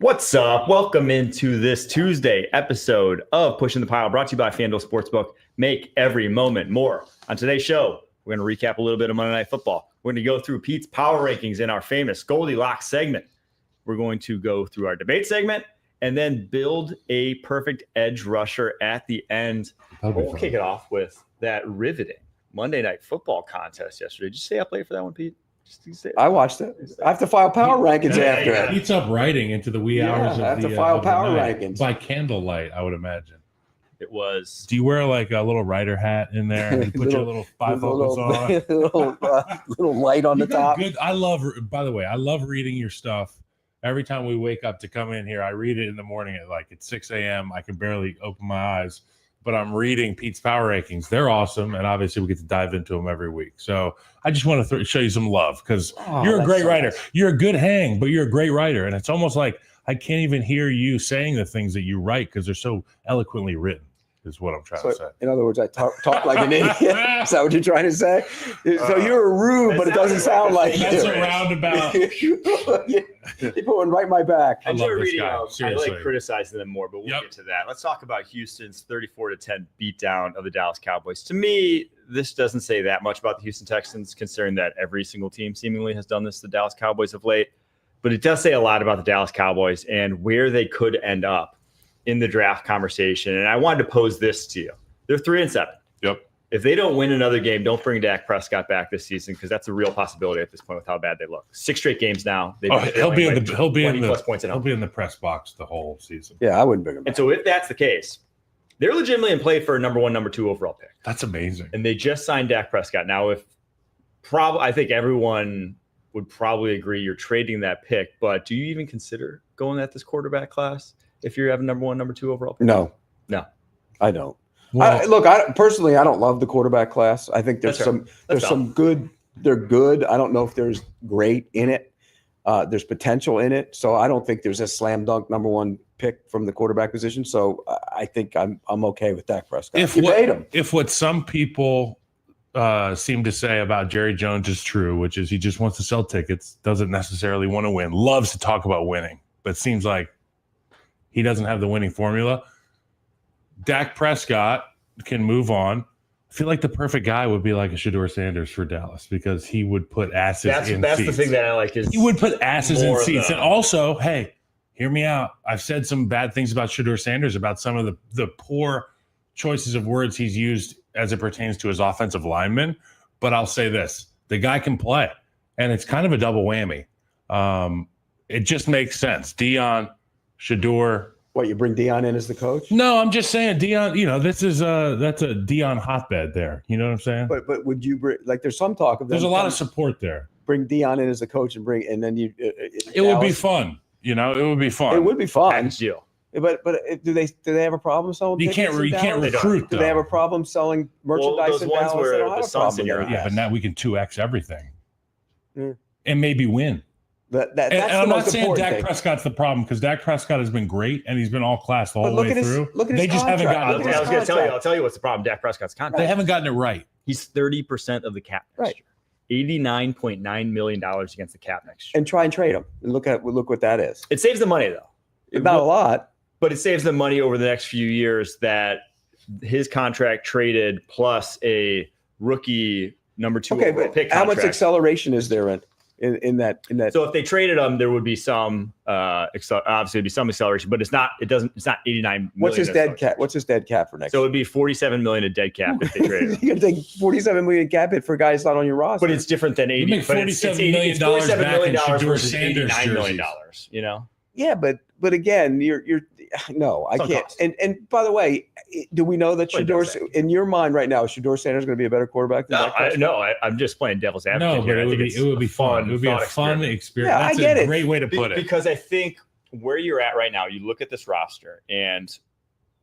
What's up? Welcome into this Tuesday episode of Pushing the Pile, brought to you by FanDuel Sportsbook. Make every moment more. On today's show, we're going to recap a little bit of Monday Night Football. We're going to go through Pete's power rankings in our famous Goldilocks segment. We're going to go through our debate segment and then build a perfect edge rusher at the end. We'll kick it off with that riveting Monday Night Football contest yesterday. Did you stay up late for that one, Pete? I watched it. I have to file power rankings after it. Pete's up writing into the wee hours of I have the to file power night. rankings By candlelight, I would imagine. It was. Do you wear like a little rider hat in there and put your little bifocals on? little light on the top. Good. By the way, I love reading your stuff. Every time we wake up to come in here, I read it in the morning at 6 a.m. I can barely open my eyes, but I'm reading Pete's power rankings. They're awesome, and obviously we get to dive into them every week. So I just want to show you some love because you're a great writer. Nice. You're a good hang, but you're a great writer, and it's almost like I can't even hear you saying the things that you write because they're so eloquently written. Is what I'm trying to say. In other words, I talk like an idiot. Is that what you're trying to say? So you're rude, but it doesn't sound like that's you. a roundabout. You're pulling right my back. I love this reading guy. I like criticizing them more, but we'll get to that. Let's talk about Houston's 34-10 beatdown of the Dallas Cowboys. To me, this doesnn't say that much about the Houston Texans, considering that every single team seemingly has done this to the Dallas Cowboys of late. But it does say a lot about the Dallas Cowboys and where they could end up in the draft conversation. And I wanted to pose this to you. They're 3-7. Yep. If they don't win another game, don't bring Dak Prescott back this season because that's a real possibility at this point with how bad they look. 6 straight games now. He'll be in the press box the whole season. Yeah, I wouldn't bring him back. And so if that's the case, they're legitimately in play for a number 1, number 2 overall pick. That's amazing. And they just signed Dak Prescott. Now, I think everyone would probably agree you're trading that pick, but do you even consider going at this quarterback class if you're having number 1, number 2 overall pick? No, I don't. Well, I personally don't love the quarterback class. I think there's some good. They're good. I don't know if there's great in it. There's potential in it. So I don't think there's a slam dunk number 1 pick from the quarterback position. So I think I'm okay with Dak Prescott. If what some people seem to say about Jerry Jones is true, which is he just wants to sell tickets, doesn't necessarily want to win, loves to talk about winning, but seems like he doesn't have the winning formula. Dak Prescott can move on. I feel like the perfect guy would be like a Shedeur Sanders for Dallas because he would put asses in seats. That's the thing that I like is he would put asses in seats. And also, hey, hear me out. I've said some bad things about Shedeur Sanders, about some of the poor choices of words he's used as it pertains to his offensive linemen. But I'll say this. The guy can play, and it's kind of a double whammy. It just makes sense. Deion, Shedeur. What, you bring Deion in as the coach? No, I'm just saying Deion, that's a Deion hotbed there. You know what I'm saying? But would you bring, there's some talk of them. There's a lot of support there. Bring Deion in as a coach and then you. It would be fun. It would be fun. It would be fun. Deal. But do they have a problem selling? You can't recruit. Do they have a problem selling merchandise in Dallas? Where they don't the have a sun's in problem. your Yeah, but now we can 2x everything, and maybe win. That's and I'm not saying Dak thing. Prescott's the problem because Dak Prescott has been great and he's been all class the whole way through. They just haven't gotten it. I was going to tell you. I'll tell you what's the problem. Dak Prescott's contract. They haven't gotten it right. He's 30% of the cap next year. $89.9 million against the cap next year. And try and trade him. And look what that is. It saves the money though. Not a lot, but it saves the money over the next few years that his contract traded plus a rookie number 2 overall pick contract. How much acceleration is there in that? So if they traded him, there would be some obviously be some acceleration, but it's not 89 million. What's his dead cap? What's his dead cap for next year? So it would be 47 million of dead cap if they traded him. You're gonna take 47 million cap hit for a guy that's not on your roster. But it's different than 80. But $47 million back in Shedeur Sanders $89 million, jerseys. Yeah, but again, you're no, I can't. And by the way, do we know that Shedeur, in your mind right now, is Shedeur Sanders going to be a better quarterback than Dak Prescott? I'm just playing devil's advocate. No, but it would be fun. It would be a fun experience. Yeah, That's I get a it. great way to put it. Because I think where you're at right now, you look at this roster and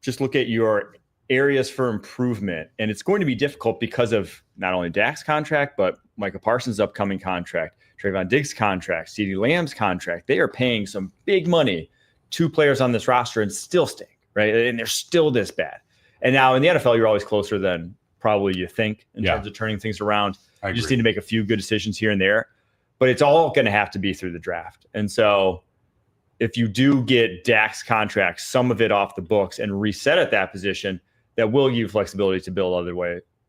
just look at your areas for improvement, and it's going to be difficult because of not only Dak's contract, but Micah Parsons' upcoming contract, Trayvon Diggs' contract, CeeDee Lamb's contract. They are paying some big money to players on this roster and still staying, right? And they're still this bad. And now in the NFL, you're always closer than probably you think in terms of turning things around. You just need to make a few good decisions here and there. But it's all going to have to be through the draft. And so if you do get Dak's contract, some of it off the books and reset at that position, that will give you flexibility to build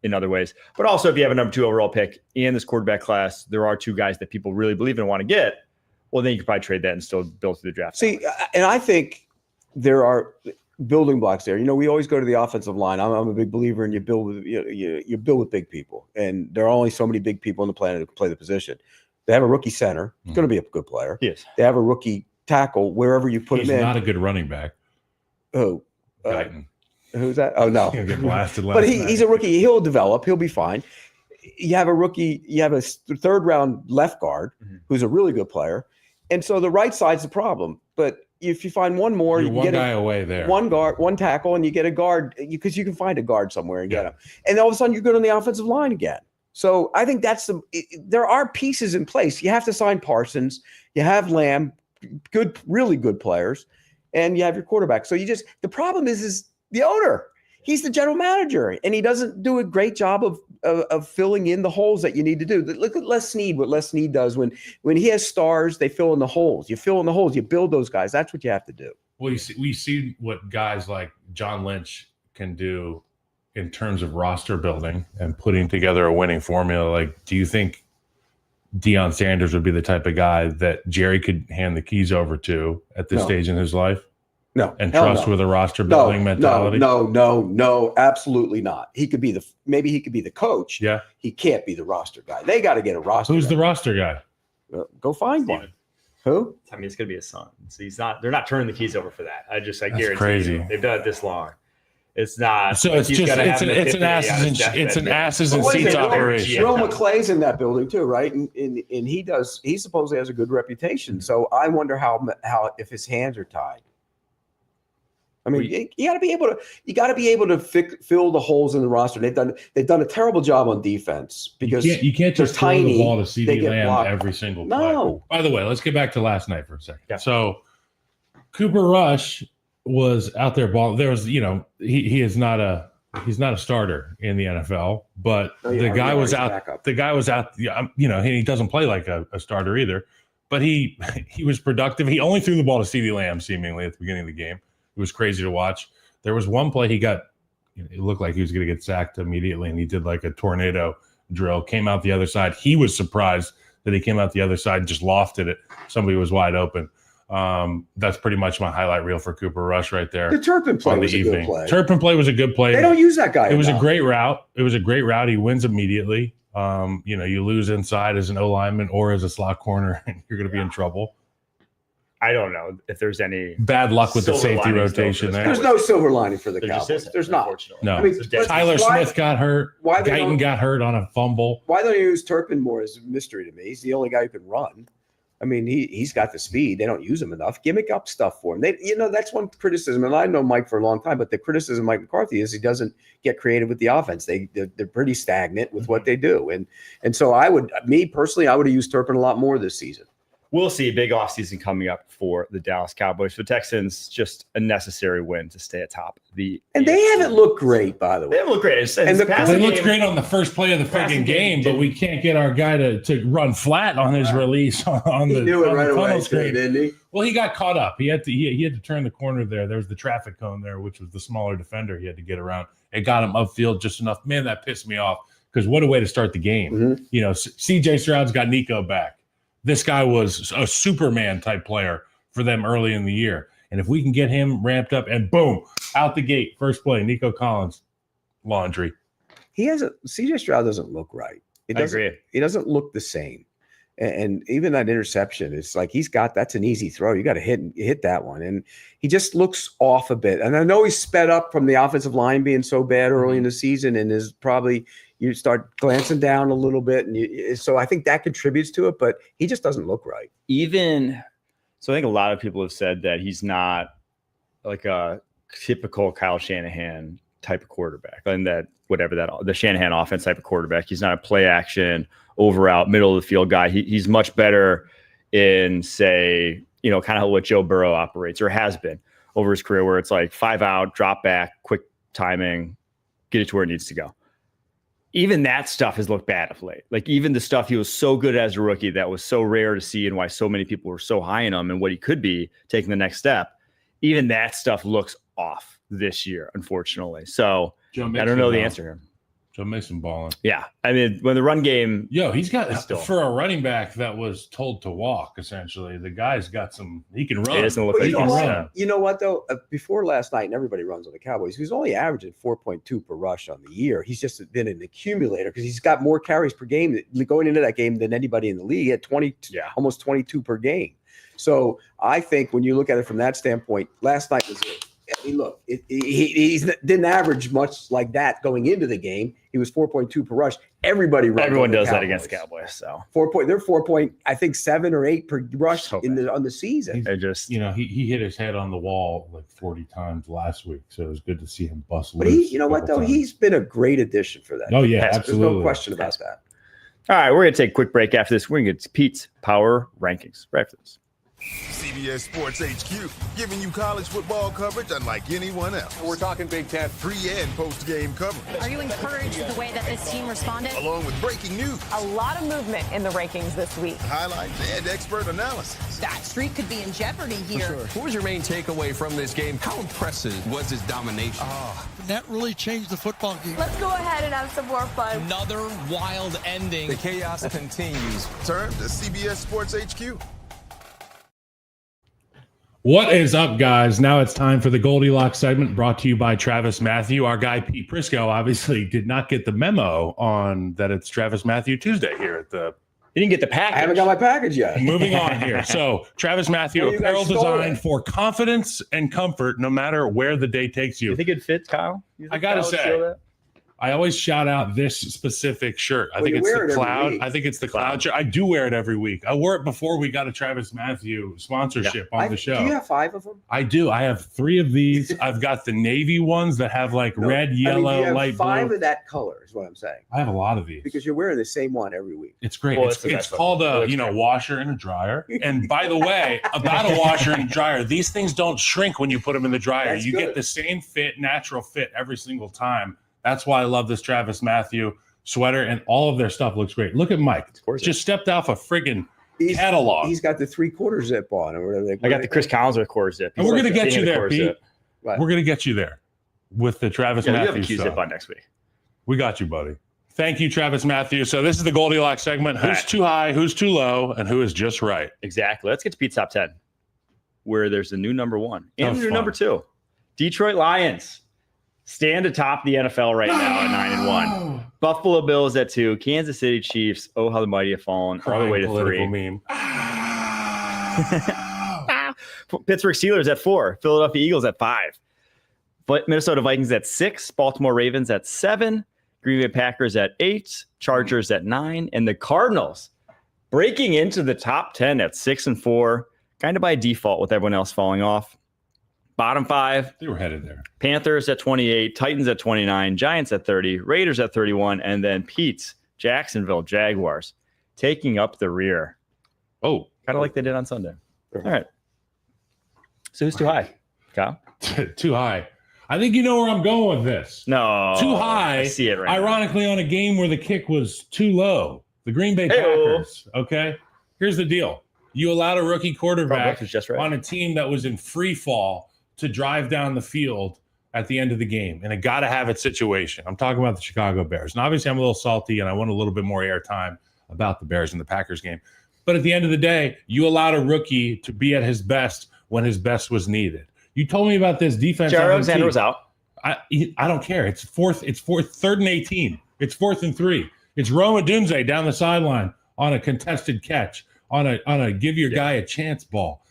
in other ways. But also, if you have a number 2 overall pick in this quarterback class, there are 2 guys that people really believe in and want to get. Well, then you could probably trade that and still build through the draft. See, and I think there are building blocks there. We always go to the offensive line. I'm a big believer in you build with big people, and there are only so many big people on the planet who can play the position. They have a rookie center. He's going to be a good player. Yes. They have a rookie tackle wherever you put him in. He's not a good running back. Oh, who's that? Oh, no. He'll get blasted but he's a rookie. He'll develop. He'll be fine. You have a rookie. You have a 3rd round left guard who's a really good player. And so the right side's the problem. But if you find one more, you're you one get guy away there. One guard, one tackle, and you get a guard because you can find a guard somewhere and get him. And all of a sudden, you're good on the offensive line again. So I think there are pieces in place. You have to sign Parsons. You have Lamb, good, really good players, and you have your quarterback. So the problem is the owner. He's the general manager, and he doesn't do a great job of filling in the holes that you need to do. Look at Les Snead, what Les Snead does when he has stars, they fill in the holes. You fill in the holes, you build those guys. That's what you have to do. Well, we see what guys like John Lynch can do in terms of roster building and putting together a winning formula. Like, do you think Deion Sanders would be the type of guy that Jerry could hand the keys over to at this stage in his life? No. And trust with a roster building mentality? No, absolutely not. Maybe he could be the coach. Yeah. He can't be the roster guy. They got to get a roster Who's guy. the roster guy? Go find one. Who? I mean, it's going to be his son. So they're not turning the keys over for that. I guarantee crazy. You, they've done it this long. It's not. So it's an asses and seats operation. Will McClay's in that building too, right? And he supposedly has a good reputation. So I wonder how if his hands are tied. I mean, you got to be able to fill the holes in the roster. They've done a terrible job on defense because you can't just throw the ball to CeeDee Lamb blocked. every single play. No. By the way, let's get back to last night for a second. Yeah. So Cooper Rush was out there ball. There was, he is not a starter in the NFL, but the guy was out. The guy was out. He doesn't play like a starter either, but he was productive. He only threw the ball to CeeDee Lamb seemingly at the beginning of the game. It was crazy to watch. There was one play it looked like he was going to get sacked immediately, and he did like a tornado drill, came out the other side. He was surprised that he came out the other side and just lofted it. Somebody was wide open. That's pretty much my highlight reel for Cooper Rush right there. The Turpin play was a good play. Turpin play was a good play. They don't use that guy. It was a great route. He wins immediately. You lose inside as an O lineman or as a slot corner, and you're going to be in trouble. I don't know if there's any bad luck with the safety rotation there. There's no silver lining for the Cowboys. There's not. No. I mean, Tyler Smith got hurt. Guyton got hurt on a fumble. Why don't you use Turpin more is a mystery to me. He's the only guy who can run. I mean, he's got the speed. They don't use him enough. Gimmick up stuff for him. That's one criticism. And I've known Mike for a long time, but the criticism of Mike McCarthy is he doesn't get creative with the offense. They're pretty stagnant with what they do. And so I would have used Turpin a lot more this season. We'll see a big offseason coming up for the Dallas Cowboys. For Texans, just a necessary win to stay atop And they haven't looked great, by the way. They haven't looked great. They looked great on the first play of the freaking game, but we can't get our guy to run flat on his release on the tunnel screen, didn't he? Well, he got caught up. He had to turn the corner there. There was the traffic cone there, which was the smaller defender he had to get around. It got him upfield just enough. Man, that pissed me off because what a way to start the game. Mm-hmm. C.J. Stroud's got Nico back. This guy was a Superman type player for them early in the year. And if we can get him ramped up and boom, out the gate, first play, Nico Collins, laundry. CJ Stroud doesn't look right. I agree. He doesn't look the same. And even that interception, it's like that's an easy throw. You got to hit that one. And he just looks off a bit. And I know he's sped up from the offensive line being so bad early in the season and is probably – you start glancing down a little bit. And so I think that contributes to it, but he just doesn't look right. So I think a lot of people have said that he's not like a typical Kyle Shanahan type of quarterback, and that the Shanahan offense type of quarterback. He's not a play action, over out, middle of the field guy. He's much better in, say, kind of what Joe Burrow operates or has been over his career, where it's like 5 out, drop back, quick timing, get it to where it needs to go. even that stuff has looked bad of late. Like even the stuff he was so good as a rookie that was so rare to see and why so many people were so high in him and what he could be taking the next step, even that stuff looks off this year, unfortunately. So I don't know the answer here. Joe Mixon balling. Yeah. I mean, when the run game. He's got, for a running back that was told to walk, essentially, the guy's got he can run. It doesn't look like he can run. You know what, though? Before last night, and everybody runs on the Cowboys, he was only averaging 4.2 per rush on the year. He's just been an accumulator because he's got more carries per game going into that game than anybody in the league at almost 22 per game. So I think when you look at it from that standpoint, last night was it. I mean, look, he didn't average much like that going into the game. He was 4.2 per rush. Everyone does that against the Cowboys. So they're 7 or 8 per rush on the season. They're just he hit his head on the wall like 40 times last week, so it was good to see him bust loose. But you know what though, he's been a great addition for that. Oh yeah, absolutely. There's no question about that. All right, we're gonna take a quick break after this. We're gonna get to Pete's Power Rankings right after this. CBS Sports HQ, giving you college football coverage unlike anyone else. We're talking Big Ten. Pre- and post-game coverage. Are you encouraged with the way that this team responded? Along with breaking news. A lot of movement in the rankings this week. Highlights and expert analysis. That streak could be in jeopardy here. Sure. What was your main takeaway from this game? How impressive was his domination? That really changed the football game. Let's go ahead and have some more fun. Another wild ending. The chaos continues. Turn to CBS Sports HQ. What is up, guys? Now it's time for the Goldilocks segment brought to you by Travis Matthew. Our guy, Pete Prisco, obviously did not get the memo on that it's Travis Matthew Tuesday here at the... He didn't get the package. I haven't got my package yet. Moving on here. So, Travis Matthew, apparel designed for confidence and comfort no matter where the day takes you. You think it fits, Kyle? I got to say, I always shout out this specific shirt. I think it's the Cloud. I think it's the Cloud shirt. I do wear it every week. I wore it before we got a Travis Matthew sponsorship on the show. Do you have 5 of them? I do. I have 3 of these. I've got the navy ones that have like red, yellow, light blue. 5 of that color is what I'm saying. I have a lot of these. Because you're wearing the same one every week. It's great. Well, it's called a washer and a dryer. And by the way, about a washer and a dryer, these things don't shrink when you put them in the dryer. You get the same fit, natural fit every single time. That's why I love this Travis Matthew sweater, and all of their stuff looks great. Look at Mike. Just stepped off a friggin' catalog. He's got the 3/4 zip on. Or whatever I got the Chris Collinsworth quarter zip. And we're going to get you there, Pete. We're going to get you there with the Travis Matthew you have a Q zip on next week. We got you, buddy. Thank you, Travis Matthew. So this is the Goldilocks segment. Who's too high, who's too low, and who is just right? Exactly. Let's get to Pete's Top 10, where there's a new number 1 and a new number 2. Detroit Lions stand atop the NFL right now at 9-1. Buffalo Bills at 2. Kansas City Chiefs. Oh, how the mighty have fallen. All the way to 3. Meme. Pittsburgh Steelers at 4. Philadelphia Eagles at 5. But Minnesota Vikings at 6. Baltimore Ravens at 7. Green Bay Packers at 8. Chargers at 9. And the Cardinals breaking into the top 10 at 6-4. Kind of by default with everyone else falling off. Bottom 5. They were headed there. Panthers at 28, Titans at 29, Giants at 30, Raiders at 31, and then Pete's Jacksonville Jaguars taking up the rear. Oh, kind of like they did on Sunday. All right. So who's too high, Kyle? Too high. I think you know where I'm going with this. No. Too high. I see it right ironically now. On a game where the kick was too low. The Green Bay Packers. Okay. Here's the deal. You allowed a rookie quarterback on a team that was in free fall to drive down the field at the end of the game in a gotta-have-it situation. I'm talking about the Chicago Bears. And obviously I'm a little salty, and I want a little bit more airtime about the Bears and the Packers game. But at the end of the day, you allowed a rookie to be at his best when his best was needed. You told me about this defense. Jared Alexander was out. I don't care. It's 3rd and 18. It's 4th and 3. It's Rome Odunze down the sideline on a contested catch, on a give your guy a chance ball.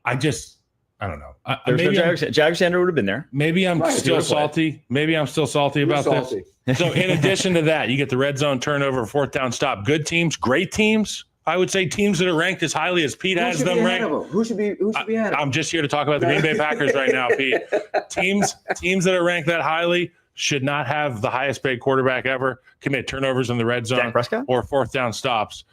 I don't know. Alexander would have been there. Maybe I'm still salty. Maybe I'm still salty about this. So in addition to that, you get the red zone turnover, 4th down stop. Good teams, great teams. I would say teams that are ranked as highly as Pete has them ranked. Who should be ahead of them? I'm just here to talk about the Green Bay Packers right now, Pete. Teams that are ranked that highly should not have the highest paid quarterback ever commit turnovers in the red zone or 4th down stops.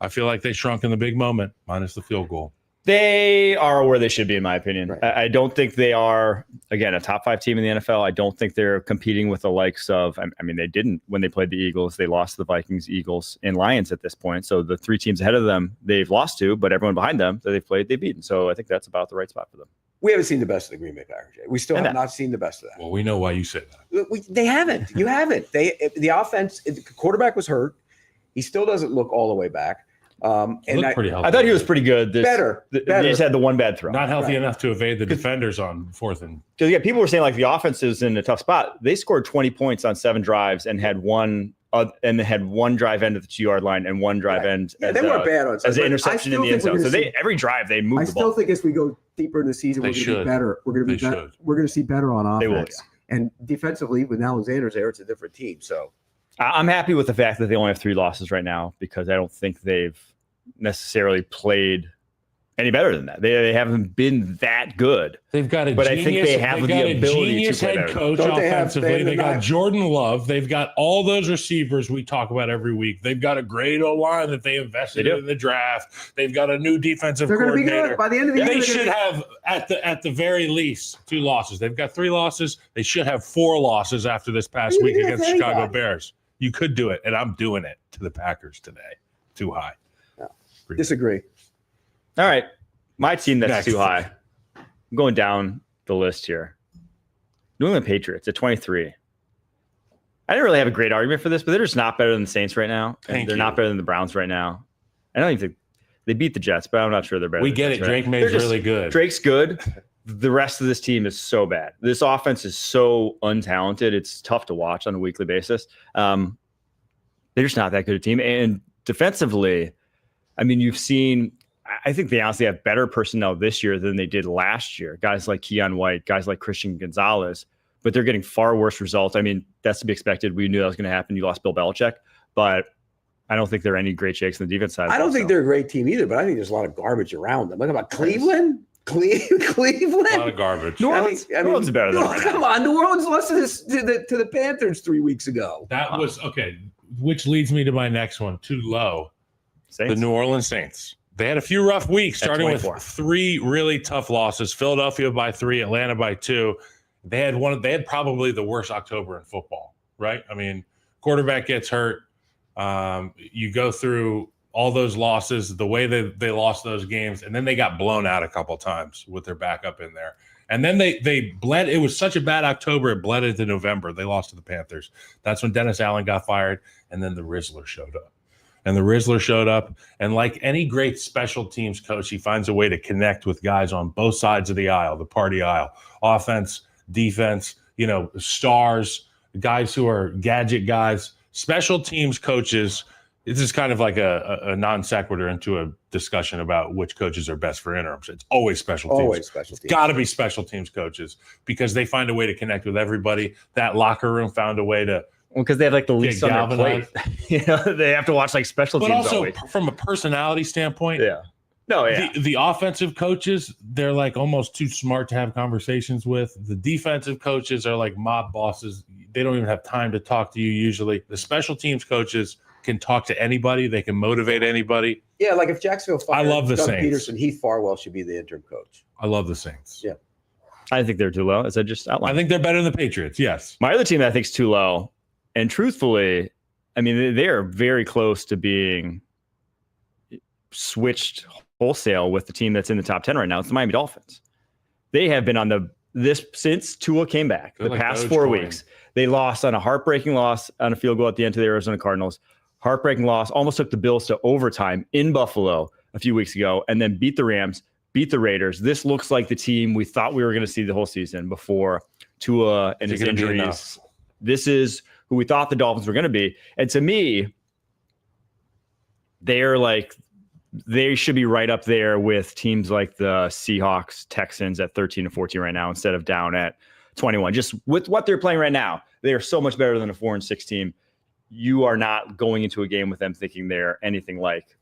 I feel like they shrunk in the big moment, minus the field goal. They are where they should be, in my opinion. Right. I don't think they are, again, a top 5 team in the NFL. I don't think they're competing with the likes of, I mean, they didn't when they played the Eagles. They lost to the Vikings, Eagles, and Lions at this point. So the 3 teams ahead of them, they've lost to, but everyone behind them that they've played, they've beaten. So I think that's about the right spot for them. We haven't seen the best of the Green Bay Packers yet. We still have not seen the best of that. Well, we know why you say that. They haven't. You haven't. The offense, the quarterback was hurt. He still doesn't look all the way back. And pretty healthy. I thought he was pretty good. Better. He just had the one bad throw. Not healthy enough to evade the defenders on 4th and. Because yeah, people were saying like the offense is in a tough spot. They scored 20 points on 7 drives and had one drive end at the 2-yard line and one drive end. Yeah, they weren't bad on as an interception in the end zone. So every drive they moved the ball. I still think as we go deeper in the season, we're going to be better. We're going to be better. We're going to see better on offense. They will, yeah. And defensively, with Alexander's there, it's a different team. So I'm happy with the fact that they only have 3 losses right now because I don't think they've necessarily played any better than that. They haven't been that good. They've got I think they have the ability to play head better. coach offensively. They got Jordan Love. They've got all those receivers we talk about every week. They've got a great O-line that they invested in the draft. They've got a new defensive coordinator. They're going to be good by the end of the year. They should have at the very least 2 losses. They've got 3 losses. They should have 4 losses after this past week against the Chicago Bears. You could do it, and I'm doing it to the Packers today. Too high. Disagree. All right. My team that's too high. I'm going down the list here. New England Patriots at 23. I didn't really have a great argument for this, but they're just not better than the Saints right now. And they're not better than the Browns right now. I don't even think they beat the Jets, but I'm not sure they're better. We get it. Drake May's really good. Drake's good. The rest of this team is so bad. This offense is so untalented. It's tough to watch on a weekly basis. They're just not that good a team. And defensively, I mean, you've seen, I think they honestly have better personnel this year than they did last year. Guys like Keon White, guys like Christian Gonzalez, but they're getting far worse results. I mean, that's to be expected. We knew that was going to happen. You lost Bill Belichick, but I don't think there are any great shakes on the defense side. I don't think they're a great team either, but I think there's a lot of garbage around them. Look about Cleveland. Cleveland. A lot of garbage. New Orleans is better than right come on. New Orleans lost to the Panthers 3 weeks ago. That was okay, which leads me to my next one. Too low. Saints. The New Orleans Saints. They had a few rough weeks, starting with 3 really tough losses. Philadelphia by 3, Atlanta by 2. They had probably the worst October in football, right? I mean, quarterback gets hurt. You go through all those losses, the way that they lost those games, and then they got blown out a couple times with their backup in there. And then they bled. It was such a bad October, it bled into November. They lost to the Panthers. That's when Dennis Allen got fired, and then the Rizzler showed up. And like any great special teams coach, he finds a way to connect with guys on both sides of the aisle, the party aisle, offense, defense, stars, guys who are gadget guys, special teams coaches. This is kind of like a non sequitur into a discussion about which coaches are best for interims. It's always special teams. Always special teams. Got to be special teams coaches because they find a way to connect with everybody. That locker room found a way to. Well, because they have like the least on their plate. They have to watch like special teams. But also from a personality standpoint, the offensive coaches, they're like almost too smart to have conversations with. The defensive coaches are like mob bosses. They don't even have time to talk to you usually. The special teams coaches can talk to anybody. They can motivate anybody. Yeah, like if Jacksonville fired I love the Doug Saints. Peterson, Heath Farwell should be the interim coach. I love the Saints. Yeah. I think they're too low, as I just outlined. I think they're better than the Patriots, yes. My other team that I think is too low, and truthfully, I mean, they are very close to being switched wholesale with the team that's in the top 10 right now. It's the Miami Dolphins. They have been on this since Tua came back. They're the past 4 weeks. They lost on a heartbreaking loss on a field goal at the end to the Arizona Cardinals. Heartbreaking loss. Almost took the Bills to overtime in Buffalo a few weeks ago, and then beat the Rams, beat the Raiders. This looks like the team we thought we were going to see the whole season before Tua and his injuries. This is who we thought the Dolphins were going to be. And to me, they should be right up there with teams like the Seahawks, Texans at 13 and 14 right now, instead of down at 21. Just with what they're playing right now, they are so much better than a 4-6 team. You are not going into a game with them thinking they're anything like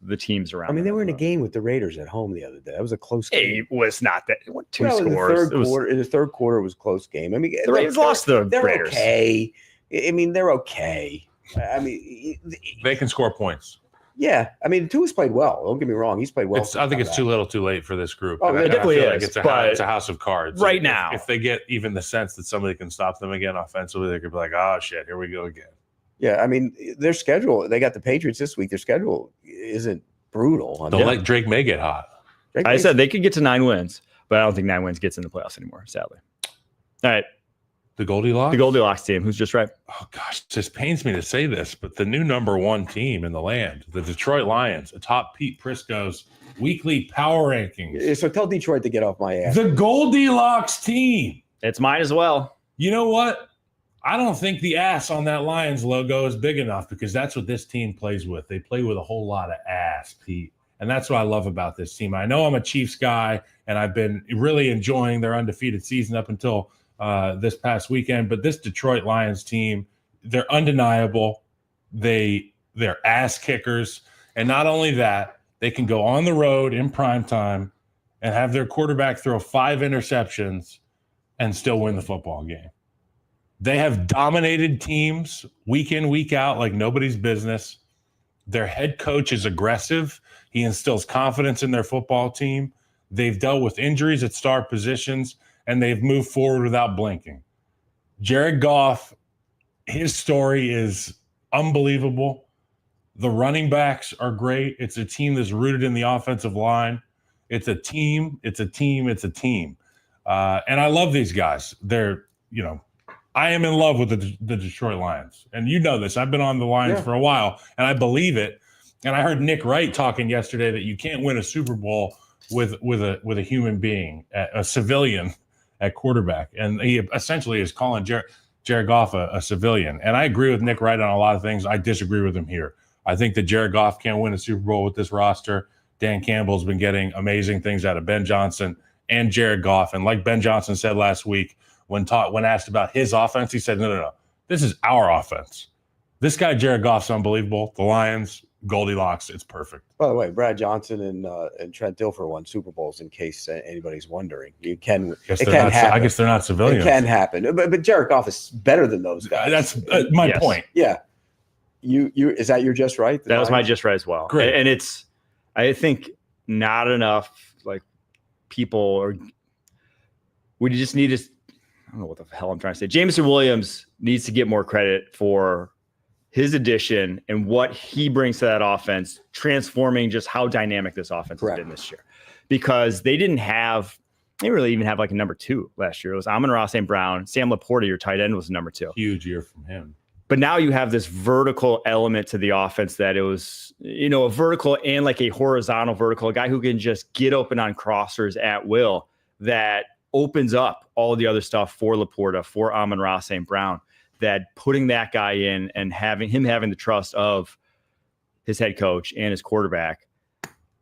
the teams around. I mean, they were in a game with the Raiders at home the other day. That was a close game. It was not that. Two scores. In the third quarter, it was a close game. I mean, the Raiders lost the Raiders. Okay. I mean, they're okay. I mean, they can score points. Yeah, I mean, Tua's played well. Don't get me wrong; he's played well. I think it's too little, too late for this group. Oh, it definitely is. Like it's a house of cards right now. If they get even the sense that somebody can stop them again offensively, they could be like, "Oh shit, here we go again." Yeah, I mean, their schedule. They got the Patriots this week. Their schedule isn't brutal. Like Drake may get hot. I said they could get to 9 wins, but I don't think 9 wins gets in the playoffs anymore. Sadly. All right. The Goldilocks team, who's just right. Oh, gosh, it just pains me to say this, but the new number 1 team in the land, the Detroit Lions, atop Pete Prisco's weekly power rankings. So tell Detroit to get off my ass. The Goldilocks team. It's mine as well. You know what? I don't think the ass on that Lions logo is big enough because that's what this team plays with. They play with a whole lot of ass, Pete. And that's what I love about this team. I know I'm a Chiefs guy, and I've been really enjoying their undefeated season up until this past weekend, but this Detroit Lions team, they're undeniable. They're ass kickers. And not only that, they can go on the road in prime time and have their quarterback throw 5 interceptions and still win the football game. They have dominated teams week in, week out like nobody's business. Their head coach is aggressive. He instills confidence in their football team. They've dealt with injuries at star positions, and they've moved forward without blinking. Jared Goff, his story is unbelievable. The running backs are great. It's a team that's rooted in the offensive line. It's a team. And I love these guys. I am in love with the Detroit Lions. And you know this. I've been on the Lions for a while, and I believe it. And I heard Nick Wright talking yesterday that you can't win a Super Bowl with a human being, a civilian at quarterback. And he essentially is calling Jared Goff a civilian. And I agree with Nick Wright on a lot of things. I disagree with him here. I think that Jared Goff can't win a Super Bowl with this roster. Dan Campbell's been getting amazing things out of Ben Johnson and Jared Goff. And like Ben Johnson said last week, when asked about his offense, he said, no. This is our offense. This guy, Jared Goff's unbelievable. The Lions, Goldilocks, it's perfect. By the way, Brad Johnson and Trent Dilfer won Super Bowls, in case anybody's wondering. It can happen. I guess they're not civilians. It can happen. But Jared Goff is better than those guys. That's my point. Yeah. You is that your just right? That was my just right as well. Great. And I think not enough we just need to, I don't know what the hell I'm trying to say. Jameson Williams needs to get more credit for his addition and what he brings to that offense, transforming just how dynamic this offense has been this year. Because they didn't really even have like a number 2 last year. It was Amon-Ra St. Brown. Sam Laporta, your tight end, was number 2. Huge year from him. But now you have this vertical element to the offense that it was, a vertical and like a horizontal vertical, a guy who can just get open on crossers at will that opens up all the other stuff for Laporta, for Amon-Ra St. Brown, that putting that guy in and having the trust of his head coach and his quarterback.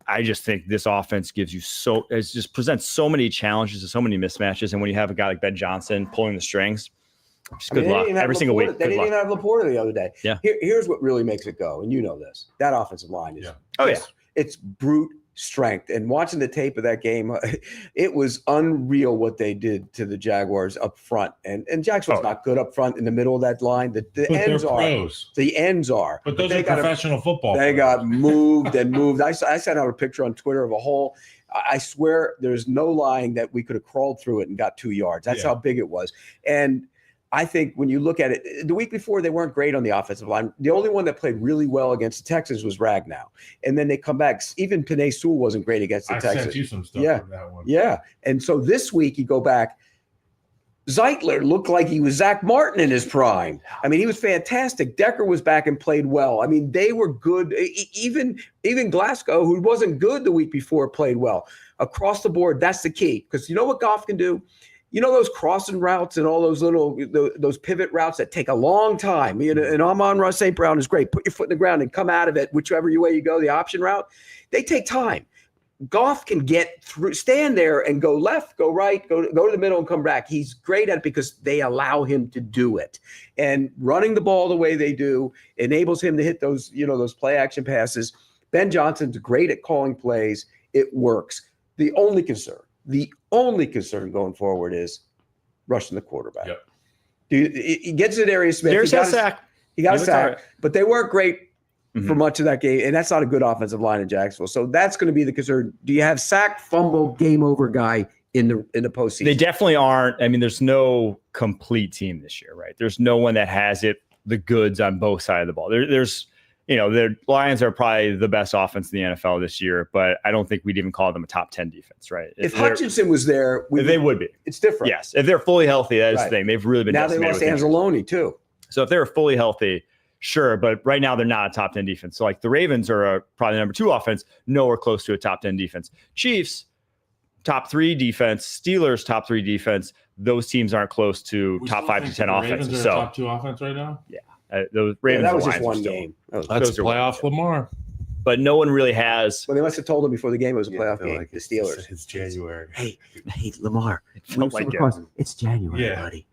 I just think this offense presents so many challenges and so many mismatches. And when you have a guy like Ben Johnson pulling the strings, just good luck every single week. They didn't even have Laporta the other day. Yeah. Here's what really makes it go, and you know this. That offensive line is it's brute strength. And watching the tape of that game, it was unreal what they did to the Jaguars up front. And Jacksonville's not good up front in the middle of that line. The ends are. Pros. The ends are. But those are professional football. They got moved and moved. I sent out a picture on Twitter of a hole. I swear there's no lying that we could have crawled through it and got 2 yards. That's how big it was. And I think when you look at it, the week before they weren't great on the offensive line. The only one that played really well against the Texans was Ragnow. And then they come back. Even Penei Sewell wasn't great against the Texans. I sent you some stuff from that one. Yeah. And so this week you go back. Zeitler looked like he was Zach Martin in his prime. I mean, he was fantastic. Decker was back and played well. I mean, they were good. Even Glasgow, who wasn't good the week before, played well. Across the board, that's the key. Because you know what Goff can do? You know those crossing routes and all those those pivot routes that take a long time. And Amon-Ra St. Brown is great. Put your foot in the ground and come out of it, whichever way you go, the option route. They take time. Goff can get through, stand there and go left, go right, go to the middle and come back. He's great at it because they allow him to do it. And running the ball the way they do enables him to hit those play action passes. Ben Johnson's great at calling plays. It works. The only concern going forward is rushing the quarterback. Yep. He gets to Darius Smith. He got a sack. He got a sack, but they weren't great for much of that game, and that's not a good offensive line in Jacksonville. So that's going to be the concern. Do you have sack, fumble, game over guy in the postseason? They definitely aren't. I mean, there's no complete team this year, right? There's no one that has the goods on both sides of the ball. There's the Lions are probably the best offense in the NFL this year, but I don't think we'd even call them a top 10 defense, right? If Hutchinson was there, they would be. It's different. Yes, if they're fully healthy, that is the thing. They've really been now. They lost Anzalone too. So if they were fully healthy, sure, but right now they're not a top 10 defense. So like the Ravens are probably number 2 offense, nowhere close to a top 10 defense. Chiefs, top 3 defense. Steelers, top 3 defense. Those teams aren't close to top 5 to 10 offense. Ravens are top 2 offense right now? Yeah. Those Ravens, that was just one game. That's playoff Lamar. But no one really has. Well, they must have told him before the game it was a playoff game. Like the Steelers. It's January. Hey, Lamar. It's January, buddy.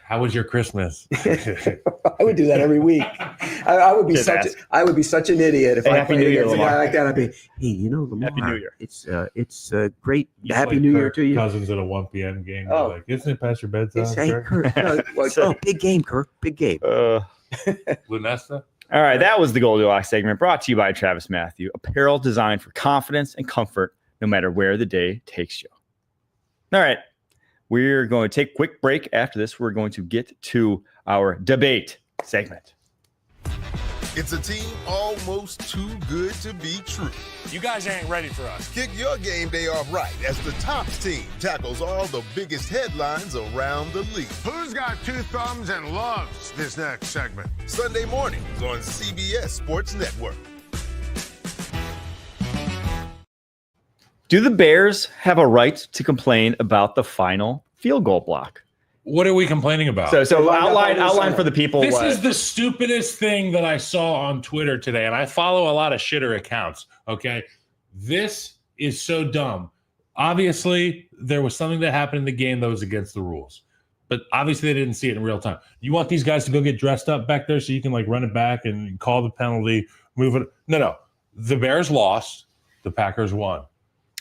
How was your Christmas? I would do that every week. I would be such an idiot if I played against a guy like that. I'd be, hey, Lamar, Happy New Year. It's great. Happy New Year to you. Cousins at a 1 p.m. game. Oh, like, isn't it past your bedtime? Hey, Kirk. Big game, Kirk. Big game. Lunesta. All right, that was the Goldilocks segment brought to you by Travis Matthew. Apparel designed for confidence and comfort, no matter where the day takes you. All right. We're going to take a quick break. After this, we're going to get to our debate segment. It's a team almost too good to be true. You guys ain't ready for us. Kick your game day off right as the top team tackles all the biggest headlines around the league. Who's got 2 thumbs and loves this next segment? Sunday mornings on CBS Sports Network. Do the Bears have a right to complain about the final field goal block? What are we complaining about? So outline for the people. This is the stupidest thing that I saw on Twitter today, and I follow a lot of shitter accounts, okay? This is so dumb. Obviously, there was something that happened in the game that was against the rules, but obviously they didn't see it in real time. You want these guys to go get dressed up back there so you can run it back and call the penalty, move it? No. The Bears lost. The Packers won.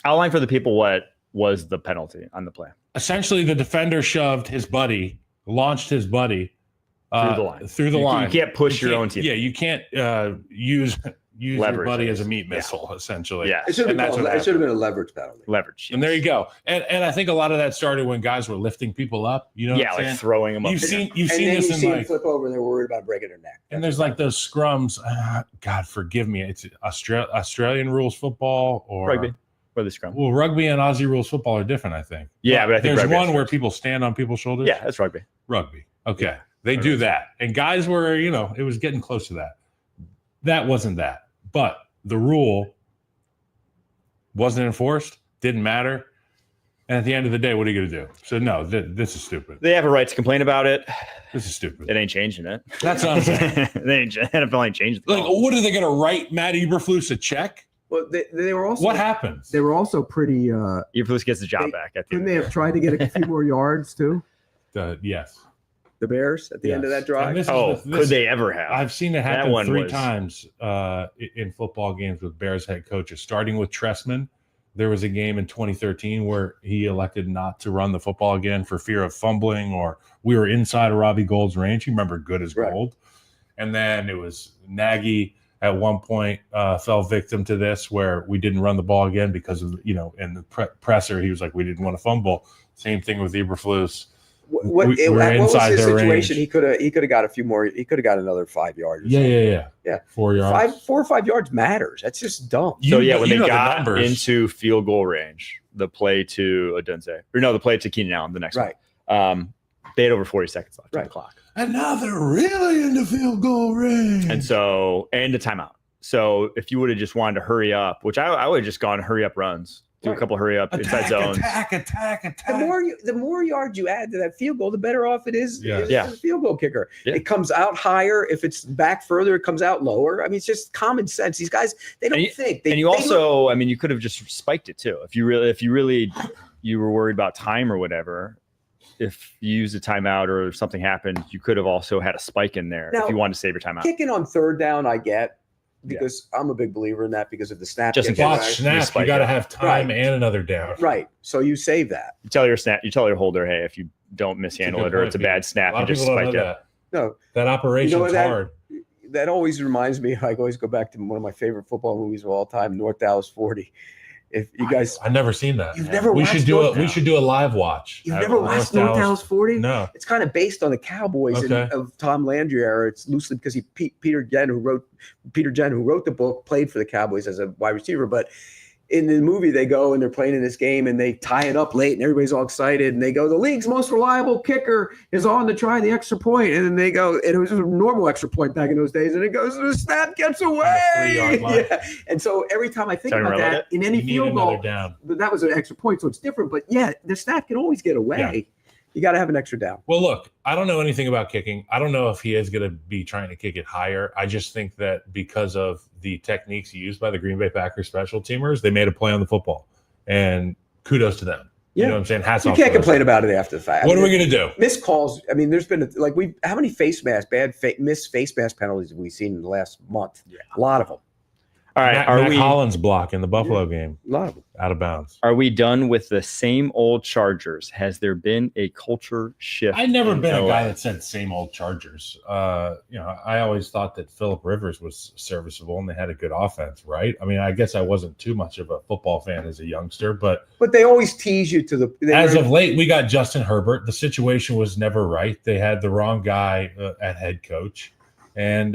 Outline for the people what was the penalty on the play. Essentially, the defender shoved his buddy, launched his buddy through the line. You can't push your own team. Yeah, you can't use your buddy as a meat missile, essentially. Yeah, it should have been a leverage penalty. Leverage. Yes. And there you go. And I think a lot of that started when guys were lifting people up. You know, throwing them up. You've seen this in them flip over and they're worried about breaking their neck. And there's those scrums. God forgive me. It's Australian rules football or rugby. Or the scrum. Well, rugby and Aussie rules football are different, I think. Yeah, but I think there's one where people stand on people's shoulders. Yeah, that's rugby. Rugby. Okay. They do that. And guys were, it was getting close to that. That wasn't that. But the rule wasn't enforced, didn't matter. And at the end of the day, what are you going to do? So, no, this is stupid. They have a right to complain about it. This is stupid. It ain't changing it. That's what I'm saying. NFL ain't changing it. What are they going to write Matt Eberflus a check? Well, they were also. What happens? They were also pretty. Eberflus gets the job back. Couldn't they have tried to get a few more yards too? Yes. The Bears at the end of that drive. Could they ever have? I've seen it happen 3 times in football games with Bears head coaches. Starting with Tressman, there was a game in 2013 where he elected not to run the football again for fear of fumbling, or we were inside of Robbie Gould's range. You remember good as gold. And then it was Nagy. At one point, fell victim to this where we didn't run the ball again because of, in the presser, he was like, we didn't want to fumble. Same thing with Eberflus. What was his situation? He could have got a few more. He could have got another 5 yards. Yeah. 4 yards. 4 or 5 yards matters. That's just dumb. When they got into field goal range, the play to the play to Keenan Allen, the next one. They had over 40 seconds left on the clock. And now they're really in the field goal range. And a timeout. So if you would have just wanted to hurry up, which I would have just gone hurry up runs, do a couple hurry up inside zones. Attack. The more yards you add to that field goal, the better off it is. Yeah. The field goal kicker. Yeah. It comes out higher. If it's back further, it comes out lower. I mean, it's just common sense. These guys, they don't think. You could have just spiked it too. If you really were worried about time or whatever. If you used a timeout or something happened, you could have also had a spike in there if you wanted to save your timeout. Kicking on 3rd down, I get, because I'm a big believer in that because of the snap. Just snap, you got to have time and another down. Right. So you save that. You tell your holder, hey, if you don't mishandle it or it's a bad snap, you just spike it. No, that operation's hard. that always reminds me. I always go back to one of my favorite football movies of all time, North Dallas 40. If you guys, I've never seen that. You've never we watched should do it. We should do a live watch. You've never watched North Dallas 40? No. It's kind of based on the Cowboys of Tom Landry era. It's loosely because Peter Jen, who wrote the book, played for the Cowboys as a wide receiver. But in the movie, they go and they're playing in this game and they tie it up late and everybody's all excited. And they go, the league's most reliable kicker is on to try the extra point. And then they go, and it was a normal extra point back in those days. And it goes, the snap gets away. Yeah. And so every time I think about that, in any field goal, but that was an extra point, so it's different. But yeah, the snap can always get away. Yeah. You got to have an extra down. Well, look, I don't know anything about kicking. I don't know if he is going to be trying to kick it higher. I just think that because of the techniques used by the Green Bay Packers special teamers, they made a play on the football. And kudos to them. Yeah. You know what I'm saying? Hats off. You can't complain about it after the fact. What are we going to do? Missed calls. I mean, there's been how many missed face mask penalties have we seen in the last month? Yeah. A lot of them. All right, Matt Collins block in the Buffalo game. A lot of them. Out of bounds. Are we done with the same old Chargers? Has there been a culture shift? I've never been a guy that said same old Chargers. I always thought that Phillip Rivers was serviceable and they had a good offense, right? I mean, I guess I wasn't too much of a football fan as a youngster, but they always tease you to the. As of late, we got Justin Herbert. The situation was never right. They had the wrong guy at head coach. And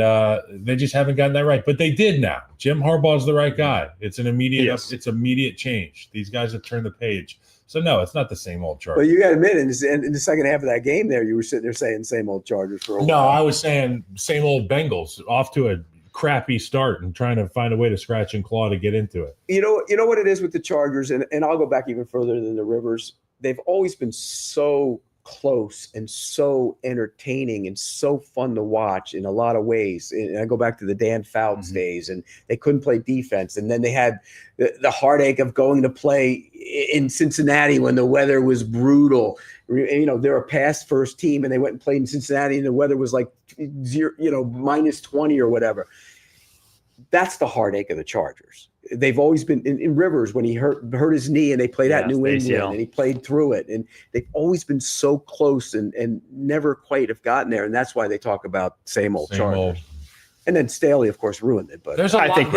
they just haven't gotten that right, but they did now. Jim Harbaugh's the right guy. It's an immediate change. These guys have turned the page. So no, it's not the same old Chargers. But you got to admit, in the second half of that game, there you were sitting there saying same old Chargers for a while. No, I was saying same old Bengals, off to a crappy start and trying to find a way to scratch and claw to get into it. You know what it is with the Chargers, and I'll go back even further than the Rivers. They've always been so close and so entertaining and so fun to watch in a lot of ways. And I go back to the Dan Fouts days, and they couldn't play defense. And then they had the heartache of going to play in Cincinnati when the weather was brutal. You know, they're a pass first team, and they went and played in Cincinnati, and the weather was like minus 20 or whatever. That's the heartache of the Chargers. They've always been in Rivers when he hurt his knee and they played at New England and he played through it. And they've always been so close and never quite have gotten there. And that's why they talk about same old Chargers. And then Staley, of course, ruined it. But I think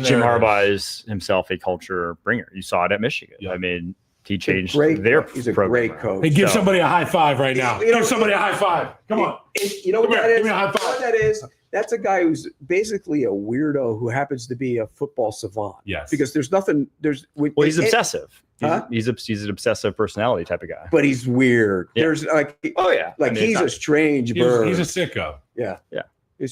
Jim Harbaugh is himself a culture bringer. You saw it at Michigan. Yeah. I mean, he changed He's a great coach. Hey, give somebody a high five right now. Give somebody a high five. Come on. You know what that is? Give me a high five. What that is? That's a guy who's basically a weirdo who happens to be a football savant. Yes. Because there's nothing. He's obsessive. He's an obsessive personality type of guy. But he's weird. Yeah. There's he's a strange bird. He's a sicko. Yeah. Yeah.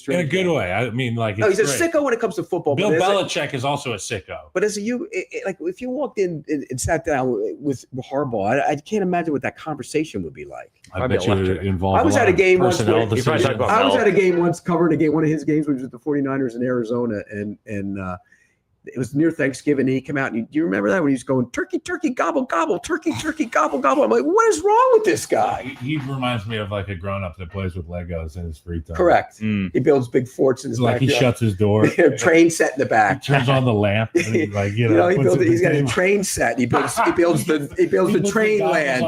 In a good way. I mean, he's a sicko when it comes to football. Bill Belichick is also a sicko. But if you walked in and sat down with Harbaugh, I can't imagine what that conversation would be like. I bet you would involve. I was at a game once. I was at a game once covering one of his games, which was the 49ers in Arizona, and it was near Thanksgiving. And he came out, and do you remember that when he was going turkey, turkey, gobble, gobble, turkey, turkey, gobble, gobble? I'm like, what is wrong with this guy? He reminds me of like a grown-up that plays with Legos in his free time. Correct. He builds big forts in his backyard. He shuts his door. Train set in the back. He turns on the lamp. And he's got a train set. He builds the train land.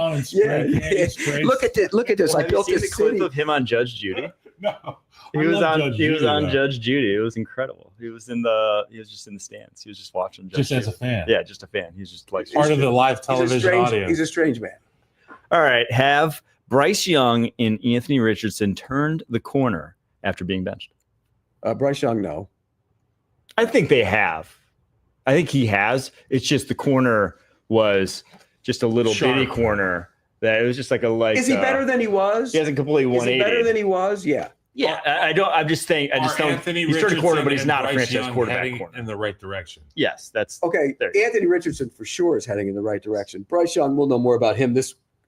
Look at this. I built this clip of him on Judge Judy. No. He was on Judge Judy. It was incredible. He was just in the stands. He was just watching. Just as a fan. Yeah, just a fan. He's just like part of the live television audience. He's a strange man. All right. Have Bryce Young and Anthony Richardson turned the corner after being benched? Bryce Young, no. I think they have. I think he has. It's just the corner was just a little bitty corner that it was just like a Is he better than he was? He hasn't completely 180. Is he better than he was? Yeah. Yeah, I don't. I'm just saying. I just don't. He's turned a corner, but he's not a franchise quarterback corner. In the right direction. Yes, that's okay. Anthony Richardson for sure is heading in the right direction. Bryce Young, we'll know more about him.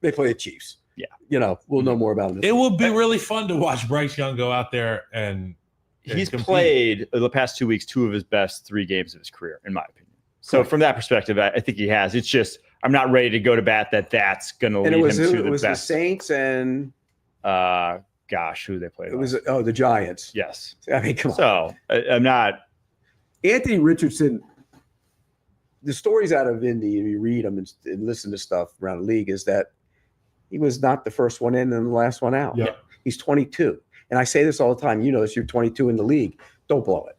They play the Chiefs. Yeah, we'll know more about him. It will be really fun to watch Bryce Young go out there and he's played the past 2 weeks 2 of his best 3 games of his career, in my opinion. So from that perspective, I think he has. It's just I'm not ready to go to bat that's going to lead him to the best. It was the Saints and. Gosh, who they played? It was the Giants. Yes. I mean, come on. So I'm not. Anthony Richardson. The stories out of Indy, and you read them and listen to stuff around the league, is that he was not the first one in and the last one out. Yeah. He's 22, And I say this all the time. You know this. You're 22 in the league. Don't blow it.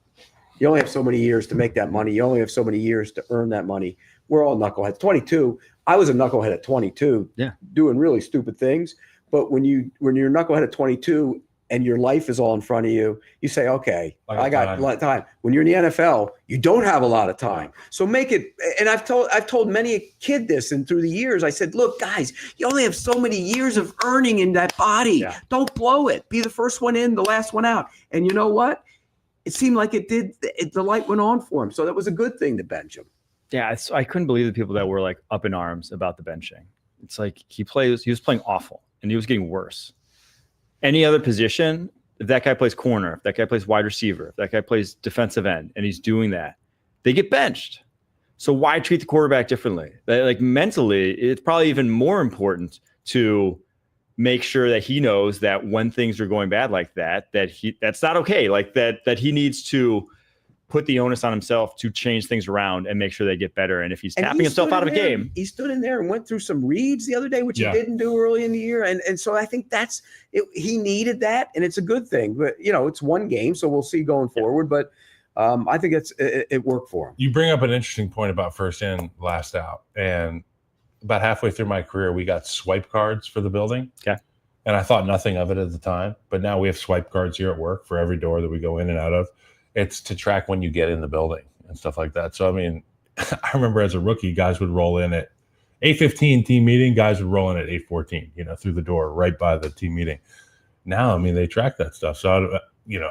You only have so many years to make that money. You only have so many years to earn that money. We're all knuckleheads. 22. I was a knucklehead at 22, doing really stupid things. But when you're a knucklehead at 22 and your life is all in front of you, you say, okay, I got a lot of time. When you're in the NFL, you don't have a lot of time. So make it. And I've told many a kid this, and through the years, I said, look, guys, you only have so many years of earning in that body. Yeah. Don't blow it. Be the first one in, the last one out. And you know what? It seemed like it did. The light went on for him. So that was a good thing to bench him. Yeah, I couldn't believe the people that were like up in arms about the benching. It's like he was playing awful and he was getting worse. Any other position, if that guy plays corner, if that guy plays wide receiver, if that guy plays defensive end and he's doing that, they get benched. So why treat the quarterback differently? Like mentally, it's probably even more important to make sure that he knows that when things are going bad like that, that's not okay. Like that he needs to put the onus on himself to change things around and make sure they get better. And if he's tapping himself out of a game. He stood in there and went through some reads the other day, which he didn't do early in the year. And so I think that's it. He needed that, and it's a good thing. But, it's one game, so we'll see going forward. But I think it worked for him. You bring up an interesting point about first in, last out. And about halfway through my career, we got swipe cards for the building. Okay. And I thought nothing of it at the time. But now we have swipe cards here at work for every door that we go in and out of. It's to track when you get in the building and stuff like that. So, I mean, I remember as a rookie, guys would roll in at 8:15 team meeting. Guys would roll in at 8:14, through the door right by the team meeting. Now, I mean, they track that stuff. So,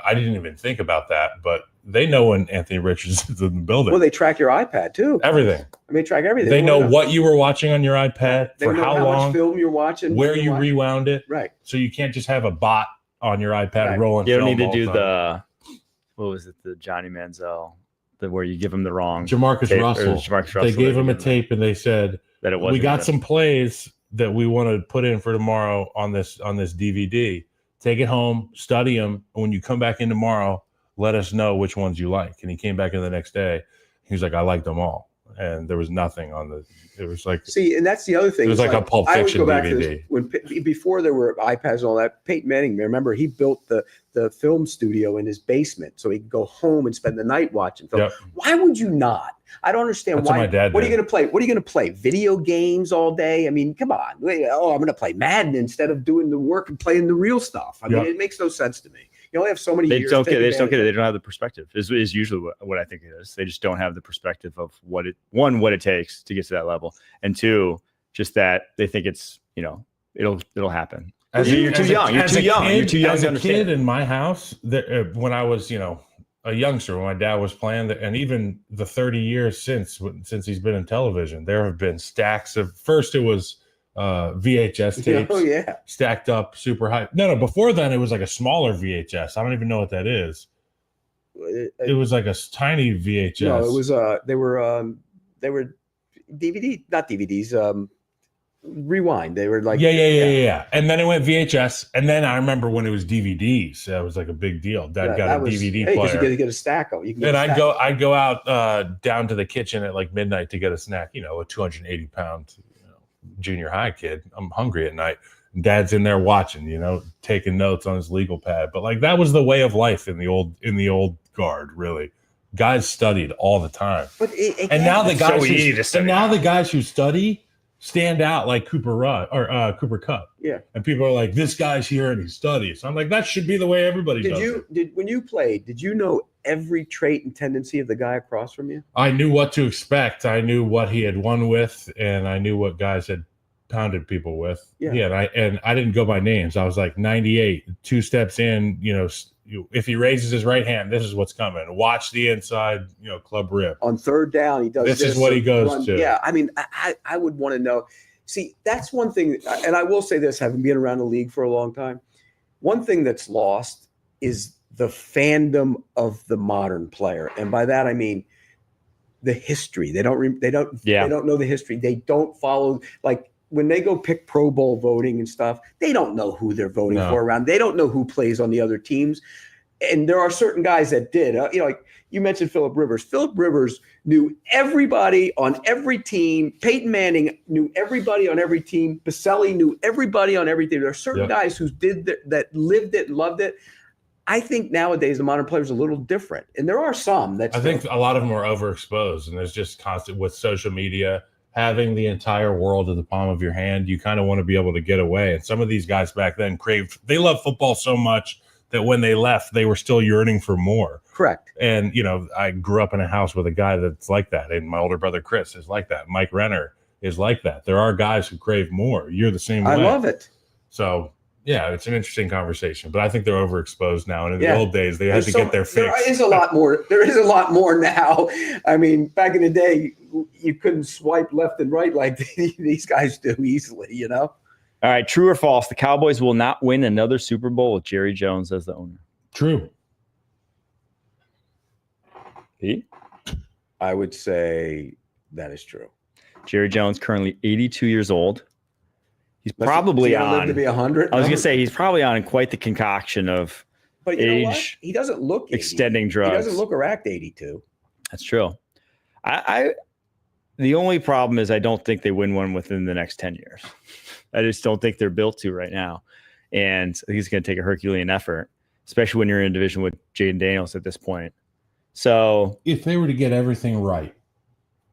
I didn't even think about that. But they know when Anthony Richards is in the building. Well, they track your iPad, too. Everything. I mean, track everything. They know what you were watching on your iPad, for how long, much film you're watching, where you rewound it. Right. So you can't just have a bot on your iPad rolling. You don't need to do what was it? The Johnny Manziel, where you give him the wrong Jamarcus tape, Russell. They gave him a tape and they said that we got some plays that we want to put in for tomorrow on this DVD. Take it home, study them, and when you come back in tomorrow, let us know which ones you like. And he came back in the next day. He was like, I liked them all, and there was nothing on the. It was like and that's the other thing. It was like a Pulp Fiction DVD. Before there were iPads and all that, Peyton Manning, remember, he built the film studio in his basement so he could go home and spend the night watching film. Yep. Why would you not? I don't understand why. What are you going to play? What are you going to play? Video games all day? I mean, come on. Oh, I'm going to play Madden instead of doing the work and playing the real stuff. I mean, it makes no sense to me. You only have so many years. They don't get it. They don't have the perspective. Is usually what I think it is. They just don't have the perspective of what it takes to get to that level, and two, just that they think it's it'll happen. You're too young. You're too young to understand. As a kid in my house, when I was a youngster, when my dad was playing, and even the 30 years since he's been in television, there have been stacks of. First, it was VHS tapes stacked up super high. No, before then it was like a smaller VHS. I don't even know what that is. It was like a tiny VHS. No, it was they were DVD, not DVDs, rewind. They were like yeah. And then it went VHS, and then I remember when it was DVDs. That was like a big deal. Dad got a DVD player. You get a stack of. And I'd go out down to the kitchen at like midnight to get a snack. A 280-pound junior high kid. I'm hungry at night. Dad's in there watching, taking notes on his legal pad. But like that was the way of life in the old guard, really. Guys studied all the time. But now the guys who study stand out like Cooper Kupp. Yeah. And people are like, this guy's here and he studies. I'm like, that should be the way everybody does it. When you played, did you know every trait and tendency of the guy across from you? I knew what to expect. I knew what he had won with, and I knew what guys had pounded people with. Yeah. And I didn't go by names. I was like 98, 2 steps in, if he raises his right hand, this is what's coming. Watch the inside, club rip. On third down, he does this is what he goes to. Yeah, I mean, I would want to know. See, that's one thing, and I will say this, having been around the league for a long time, one thing that's lost is the fandom of the modern player. And by that, I mean the history. They don't know the history. They don't follow, like, when they go pick Pro Bowl voting and stuff, they don't know who they're voting for around. They don't know who plays on the other teams. and there are certain guys that did. Like you mentioned Phillip Rivers. Phillip Rivers knew everybody on every team. Peyton Manning knew everybody on every team. Baselli knew everybody on every team. There are certain guys who that lived it and loved it. I think nowadays the modern players are a little different, and there are some that I think a lot of them are overexposed, and there's just constant with social media having the entire world in the palm of your hand. You kind of want to be able to get away, and some of these guys back then they love football so much that when they left, they were still yearning for more. Correct. And I grew up in a house with a guy that's like that, and my older brother Chris is like that. Mike Renner is like that. There are guys who crave more. You're the same way. I love it. So. Yeah, it's an interesting conversation, but I think they're overexposed now. And in the old days, they had to get their fix. There is a lot more. There is a lot more now. I mean, back in the day, you couldn't swipe left and right like these guys do easily, All right, true or false? The Cowboys will not win another Super Bowl with Jerry Jones as the owner. True. Pete? I would say that is true. Jerry Jones, currently 82 years old. He's probably on. Live to be 100. I was going to say he's probably on quite the concoction of age. He doesn't look 80. Extending drugs. He doesn't look or act 82. That's true. The only problem is I don't think they win one within the next 10 years. I just don't think they're built to right now, and I think it's going to take a Herculean effort, especially when you're in a division with Jaden Daniels at this point. So, if they were to get everything right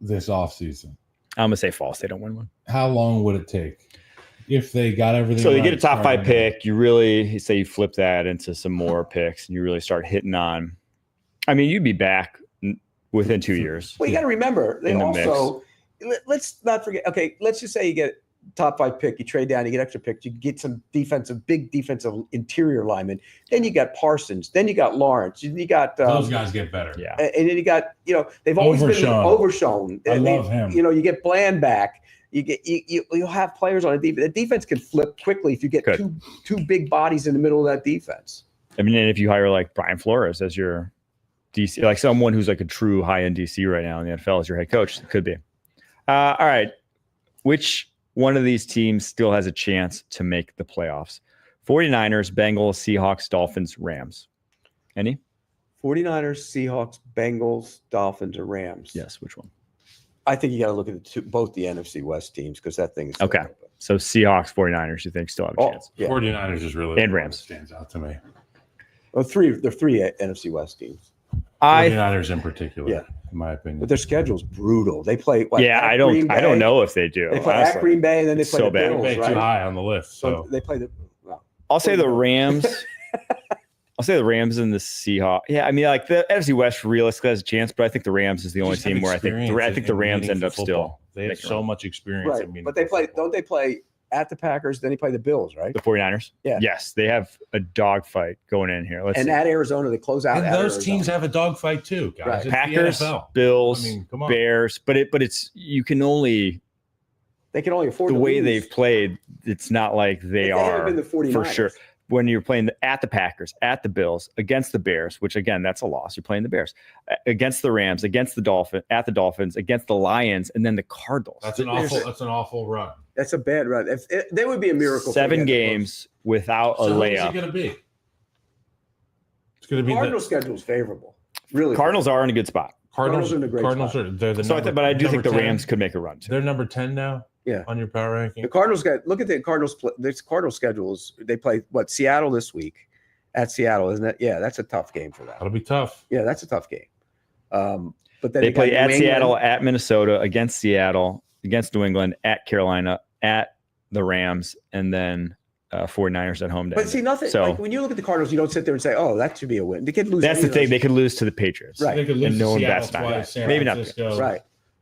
this offseason, I'm going to say false. They don't win one. How long would it take? If they got everything so, you get a top 5 pick, you say you flip that into some more picks, and you really start hitting on. I mean, you'd be back within 2 years. Well, you got to remember, they also let's not forget. Okay, let's just say you get top 5 pick, you trade down, you get extra picks, you get some big defensive interior linemen. Then you got Parsons, then you got Lawrence, you got those guys get better. Yeah, and then you got they've always been overshown. I love him. You get Bland back. You'll have players on a defense. The defense can flip quickly if you get two big bodies in the middle of that defense. I mean, and if you hire like Brian Flores as your DC, like someone who's like a true high-end DC right now in the NFL as your head coach, it could be. All right. Which one of these teams still has a chance to make the playoffs? 49ers, Bengals, Seahawks, Dolphins, Rams. Any? 49ers, Seahawks, Bengals, Dolphins, or Rams? Yes. Which one? I think you got to look at both the NFC West teams because that thing is okay. So Seahawks, 49ers, you think still have a chance? Yeah. 49ers is really and Rams stands out to me. Well, they're three NFC West teams. 49ers in particular, in my opinion. But their schedule's brutal. They play. I don't know if they do. They play at Green Bay, and then they play the Bills. Green Bay too high on the list. So they play the. Well, I'll say the Rams. I'll say the Rams and the Seahawks. Yeah, I mean, like the NFC West realistically has a chance, but I think the Rams is the only team where I think the Rams end up still. They have so much experience. Right, but they play. Don't they play at the Packers? Then they play the Bills, right? The 49ers. Yeah. Yes, they have a dogfight going in here. At Arizona, they close out. And those teams have a dogfight too, guys. Right. Packers, Bills, Bears, but it's you can only. They can only afford the to way lose. They've played. It's not like they are been the 49ers. For sure. When you're playing at the Packers, at the Bills, against the Bears, which again, that's a loss. You're playing the Bears, against the Rams, against the Dolphins, at the Dolphins, against the Lions, and then the Cardinals. That's an awful run. That's a bad run. That would be a miracle. 7 games without a layup. What's it going to be? It's going to be Cardinals' schedule is favorable. Really, Cardinals are in a good spot. Cardinals are in a great spot. They're the number, but I do think the Rams could make a run too. They're number 10 now. Yeah, on your power ranking. The Cardinals look at the Cardinals. This Cardinals schedules. They play Seattle this week, at Seattle, isn't it? Yeah, that's a tough game for them. That'll be tough. Yeah, that's a tough game. But then they play at Seattle, at Minnesota, against Seattle, against New England, at Carolina, at the Rams, and then 49ers at home. But see, nothing. So, like when you look at the Cardinals, you don't sit there and say, "Oh, that should be a win." They could lose. That's the thing. They could lose to the Patriots, right? They could lose and no to one Seattle bets twice, maybe not.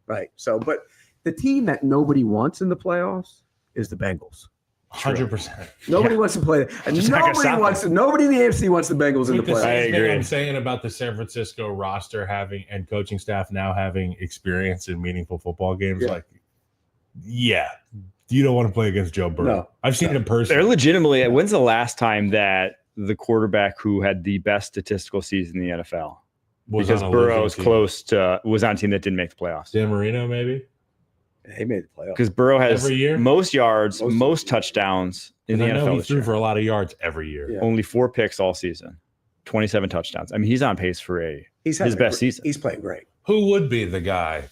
Right. So, but the team that nobody wants in the playoffs is the Bengals. 100%. Nobody wants to play. Nobody in the AFC wants the Bengals in the playoffs. I agree. I'm saying about the San Francisco roster having and coaching staff now having experience in meaningful football games. You don't want to play against Joe Burrow. No, I've seen it in person. They're legitimately. Yeah. When's the last time that the quarterback who had the best statistical season in the NFL? Because Burrow was was on a team that didn't make the playoffs. Dan Marino, maybe. He made the playoffs. Because Burrow has most yards, most touchdowns in the NFL. He threw for a lot of yards every year. Yeah. Only 4 picks all season. 27 touchdowns. I mean, he's on pace for his best season. He's playing great. Who would be the guy?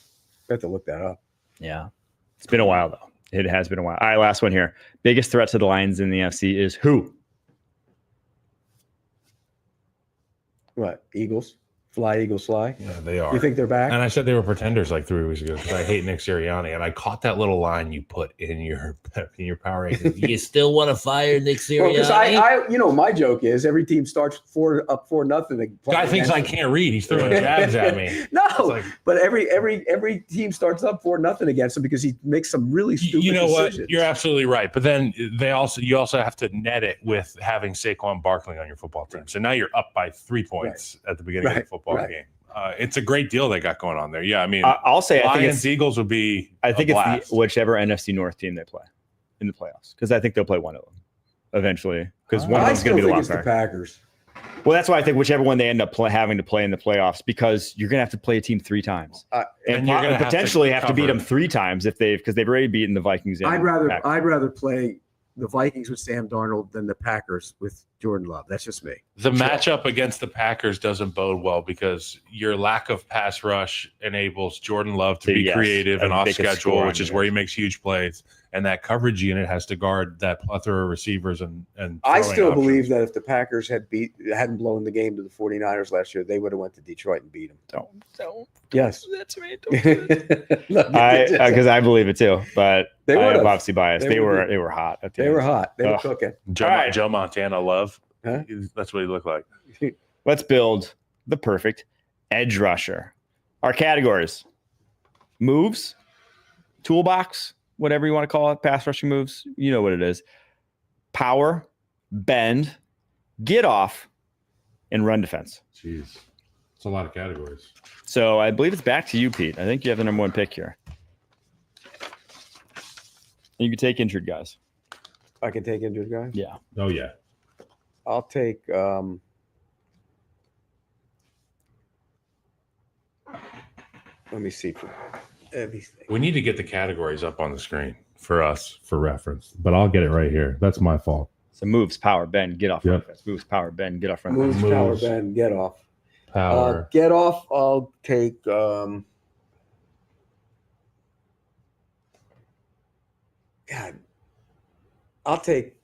I have to look that up. Yeah. It's been a while, though. It has been a while. All right, last one here. Biggest threat to the Lions in the NFC is who? What? Eagles? Fly, Eagles, fly? Yeah, they are. You think they're back? And I said they were pretenders like 3 weeks ago because I hate Nick Sirianni. And I caught that little line you put in your power rating. You still want to fire Nick Sirianni? Well, my joke is every team starts up 4-0. Guy thinks I can't read. He's throwing jabs at me. No, but every team starts up 4-0 against him because he makes some really stupid decisions. What? You're absolutely right. But then you also have to net it with having Saquon Barkley on your football team. So now you're up by 3 points at the beginning of the football game. It's a great deal they got going on there. Yeah, I mean, I'll say Lions, Eagles would be. I think it's whichever NFC North team they play in the playoffs because I think they'll play one of them eventually because one of them's going to be the wild card. The Packers. Well, that's why I think whichever one they end up having to play in the playoffs because you're going to have to play a team 3 times and you're going to potentially have to beat them 3 times because they've already beaten the Vikings. I'd rather play the Vikings with Sam Darnold than the Packers with Jordan Love. That's just me. The matchup against the Packers doesn't bode well because your lack of pass rush enables Jordan Love to be creative and off schedule, which is where he makes huge plays. And that coverage unit has to guard that plethora of receivers and I still believe that if the Packers hadn't blown the game to the 49ers last year, they would have went to Detroit and beat them. Don't. Yes. That's me. Because I believe it too, but they I am obviously biased. They were hot. They were hot. They were cooking. Joe Montana Love. Huh? That's what he looked like. Let's build the perfect edge rusher. Our categories: moves, toolbox, whatever you want to call it, pass rushing moves. You know what it is. Power, bend, get off, and run defense. Jeez. It's a lot of categories. So I believe it's back to you, Pete. I think you have the number 1 pick here. You can take injured guys. I can take injured guys? Yeah. Oh, yeah. I'll take let me see for everything. We need to get the categories up on the screen for us for reference, but I'll get it right here. That's my fault. So moves, power, bend, get off. Run defense. Moves, power, bend, get off. Run moves, defense. Power, bend, get off. Power. Get off. I'll take God. I'll take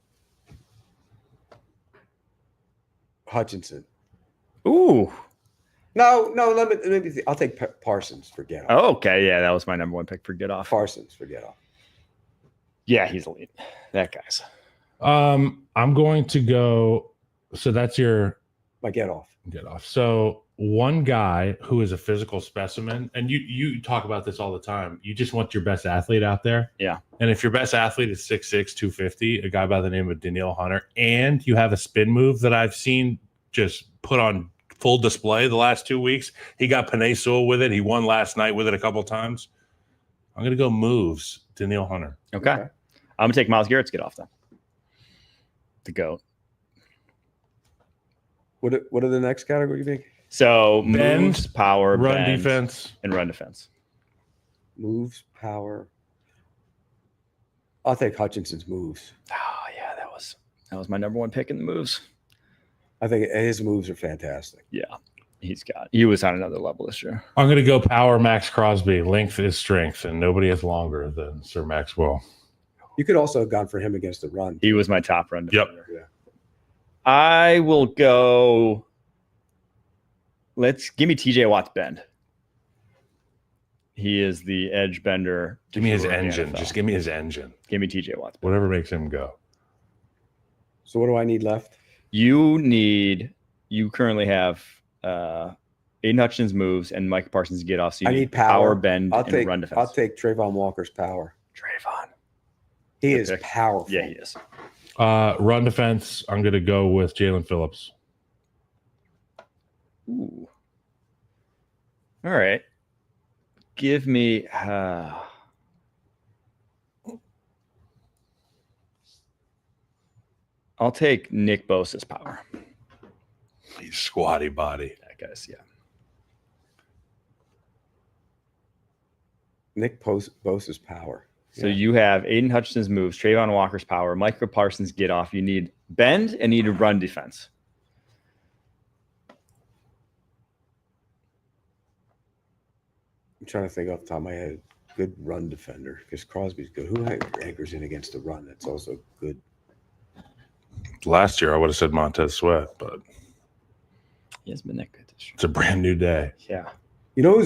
Hutchinson. Ooh. No. Let me think. I'll take Parsons for get off. Oh, okay. Yeah, that was my number 1 pick for get off. Parsons for get off. Yeah, he's elite. That guy's. I'm going to go. So that's my get off. Get off. So one guy who is a physical specimen, and you talk about this all the time. You just want your best athlete out there. Yeah. And if your best athlete is 6'6", 250, a guy by the name of Danielle Hunter, and you have a spin move that I've seen just put on full display the last 2 weeks. He got Penei Sewell with it. He won last night with it a couple times. I'm going to go moves, Danielle Hunter. Okay. I'm going to take Myles Garrett's get off then. The GOAT. What are the next category you think? So bend, moves, power, run bend, defense, and run defense. Moves, power. I'll take Hutchinson's moves. Oh yeah, that was my number 1 pick in the moves. I think his moves are fantastic. Yeah, he was on another level this year. I'm going to go power Max Crosby. Length is strength, and nobody is longer than Sir Maxwell. You could also have gone for him against the run. He was my top run defender. Yep. Yeah. I will go. Give me TJ Watt's bend. He is the edge bender. Give me his engine. Just give me his engine. Give me TJ Watt's bend. Whatever makes him go. So what do I need left? You currently have Aiden Hutchinson's moves and Micah Parsons' get off. So I need power, bend, and run defense. I'll take Trayvon Walker's power. Trayvon. He is powerful. Yeah, he is. Run defense, I'm going to go with Jalen Phillips. Ooh. All right. Give me I'll take Nick Bosa's power. He's squatty body. That guy's, yeah. Nick Bosa's power. So you have Aiden Hutchinson's moves, Trayvon Walker's power, Micah Parsons' get off. You need bend and you need run defense. I'm trying to think off the top of my head. Good run defender because Crosby's good. Who anchors in against the run? That's also good. Last year, I would have said Montez Sweat, but he has been that good this year. It's a brand new day. Yeah. You know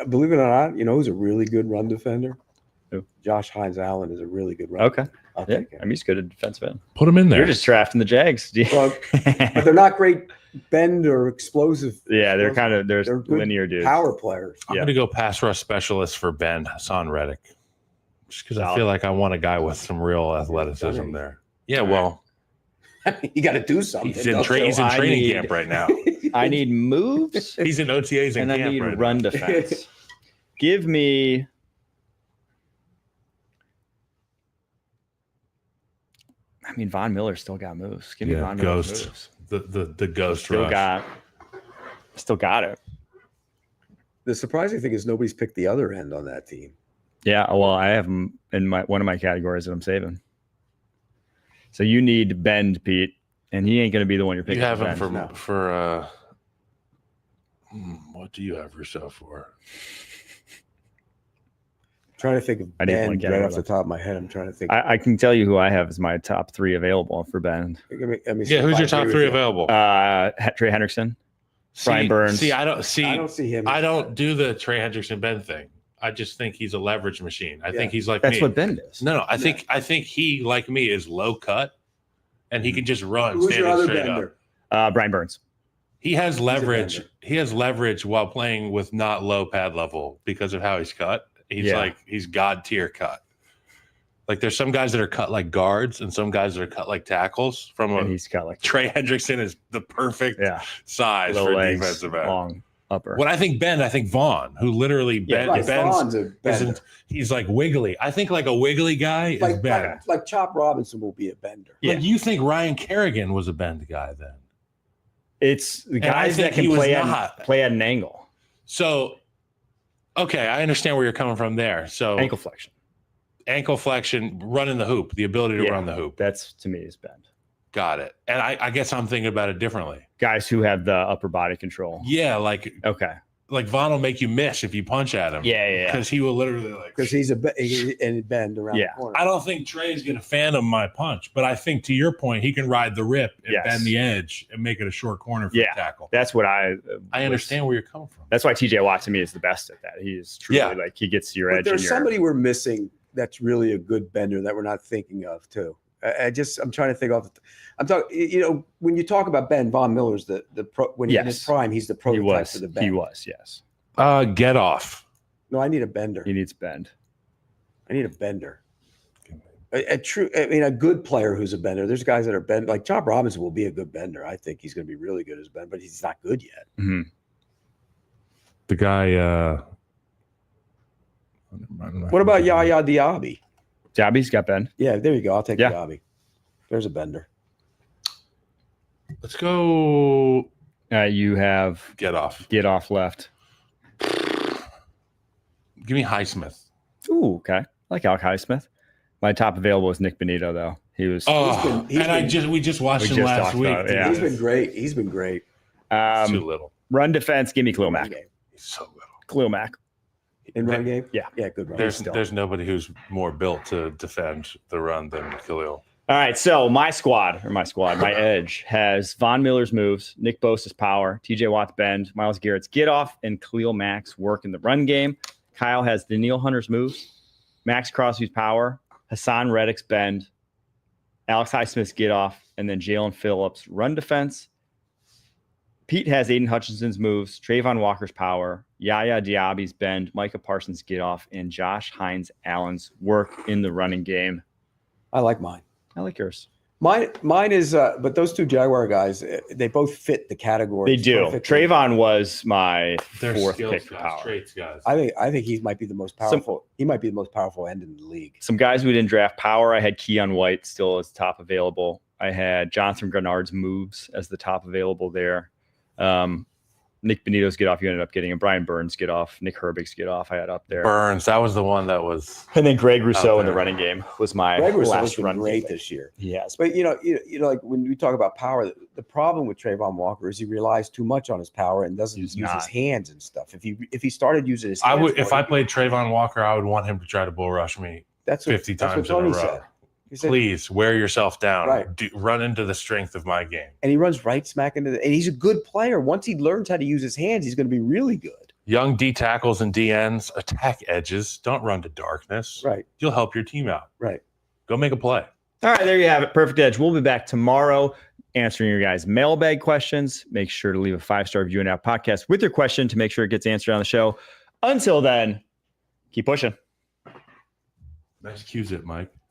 believe it or not, who's a really good run defender? Who? Josh Hines Allen is a really good run. Okay. I'll take him. I mean, he's good at defensive end. Put him in there. You're just drafting the Jags. Well, but they're not great bend or explosive. Yeah, they're linear dudes. Power players. I'm going to go pass rush specialist for Ben Hassan Reddick. Just because I feel like I want a guy with some real athleticism there. Yeah, well. You got to do something. He's in training camp right now. I need moves. He's in OTAs and camp I need right run now. defense. Give me. I mean, Von Miller still got moves. Give me Von Miller moves. The ghost still rush. Still got it. The surprising thing is nobody's picked the other end on that team. Yeah, well, I have him in one of my categories that I'm saving. So you need Bend, Pete, and he ain't going to be the one you're picking. You have him for what do you have yourself for? I'm trying to think of Bend right off the top of my head. I'm trying to think. I can tell you who I have as my top 3 available for Bend. Who's your top 3 available? Trey Hendrickson, Brian Burns. I don't see him. I don't do the Trey Hendrickson Bend thing. I just think he's a leverage machine. I think he's like that's me. what Bend is. No, I think he, like me, is low cut, and he can just run. Who's your other straight bender? up. Brian Burns. He has leverage. He has leverage while playing with not low pad level because of how he's cut. He's God tier cut. Like there's some guys that are cut like guards and some guys that are cut like tackles. And he's cut like Trey Hendrickson is the perfect size low for legs, defensive end. long upper. When I think Bend, I think Vaughn, who literally bends. He's like wiggly. I think like a wiggly guy is Bend. Like Chop Robinson will be a bender. Yeah. Like you think Ryan Kerrigan was a Bend guy then? It's the guys that can play at an angle. So, okay, I understand where you're coming from there. So ankle flexion, running the hoop, the ability to run the hoop. That's to me is Bend. Got it. And I guess I'm thinking about it differently. Guys who have the upper body control. Yeah, like Vaughn will make you miss if you punch at him. Yeah. Because he will literally because he's and bend around the corner. I don't think Trey's going to phantom my punch, but I think to your point, he can ride the rip and bend the edge and make it a short corner for the tackle. That's what I understand where you're coming from. That's why TJ Watt to me is the best at that. He is truly like he gets to your edge. There's somebody we're missing that's really a good bender that we're not thinking of too. I'm trying to think of. I'm talking. When you talk about Ben, Von Miller's in his prime, he's the prototype for the bend. He was, yes. Get off. No, I need a bender. He needs Bend. I need a bender. A good player who's a bender. There's guys that are bend. Like Chop Robinson will be a good bender. I think he's going to be really good as a bender, but he's not good yet. Mm-hmm. The guy. What about Yaya Diaby? Diaby's got Bend. Yeah, there you go. I'll take Diaby. There's a bender. Let's go. You have Get off left. Give me Highsmith. Ooh, okay. I like Alec Highsmith. My top available is Nick Benito, though. He was. We just watched him last week. He's been great. Too little. Run defense. Give me Khalil Mack. He's so little. Khalil Mack. In run game? Yeah, good run. There's nobody who's more built to defend the run than Khalil. All right, so my edge has Von Miller's moves, Nick Bosa's power, TJ Watt's bend, Myles Garrett's get off, and Khalil Mack's work in the run game. Kyle has Daniil Hunter's moves, Max Crosby's power, Hassan Reddick's bend, Alex Highsmith's get off, and then Jalen Phillips' run defense. Pete has Aiden Hutchinson's moves, Trayvon Walker's power, Yaya Diaby's bend, Micah Parsons' get off, and Josh Hines Allen's work in the running game. I like mine. I like yours. Mine is, but those two Jaguar guys, they both fit the category. They do. Trayvon was my fourth pick for power. Traits guys. I think he might be the most powerful. He might be the most powerful end in the league. Some guys we didn't draft power. I had Keon White still as top available. I had Jonathan Grenard's moves as the top available there. Not Nick Benito's get off you ended up getting, and Brian Burns get off, Nick Herbig's get off I had up there. Burns, that was the one that was. And then Greg Rousseau in the running game was my Greg Rousseau's last been run great this year. Yes. But, like when we talk about power, the problem with Trayvon Walker is he relies too much on his power and doesn't use his hands and stuff. If he started using his hands, If I played Trayvon Walker, I would want him to try to bull rush me 50 times in a row. Said. Please wear yourself down. Right. Run into the strength of my game. And he runs right smack into and he's a good player. Once he learns how to use his hands, he's going to be really good. Young D tackles and DNs attack edges. Don't run to darkness. Right. You'll help your team out. Right. Go make a play. All right, there you have it. Perfect Edge. We'll be back tomorrow answering your guys' mailbag questions. Make sure to leave a 5-star review in our podcast with your question to make sure it gets answered on the show. Until then, keep pushing. Nice Q-zip, Mike.